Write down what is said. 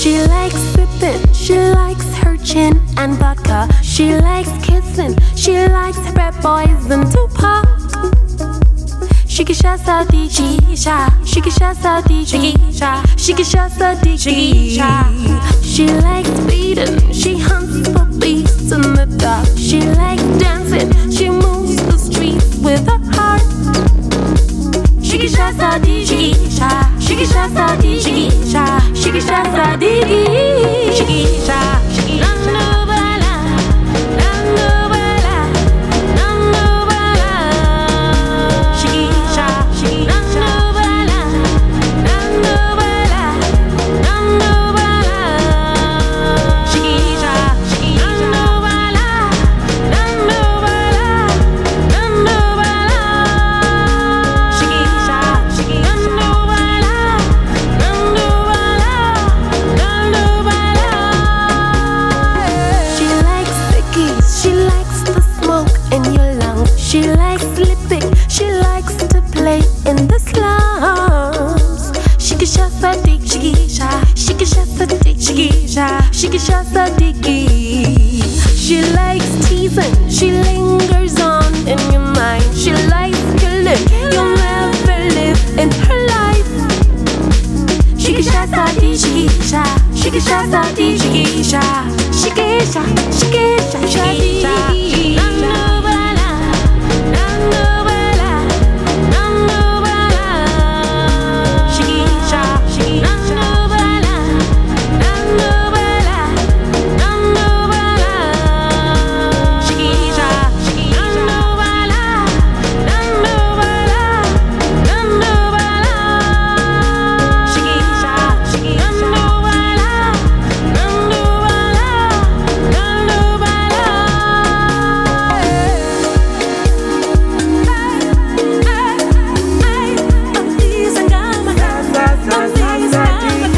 She likes sipping, she likes her gin and vodka. She likes kissing, she likes Red Boys and Tupac. Shikisha sadikisha, shikisha sadikisha, shikisha sadikisha. She likes beating, she hunts for beasts in the dark. She likes dancing, she moves the streets with her heart. Shikisha sadikisha, shikisha sadikisha, shikisha sadikisha, shikisha, shikisha. She likes slipping, she likes to play in the slums. Shikisha sadik, shikisha, shikisha sadik, shikisha, shikisha sadiki. She likes teasing, she lingers on in your mind. She likes killing, you'll never live in her life. Shikisha sadik, shikisha, shikisha sadik, shikisha, shikisha, shikisha, shikisha. Zadi.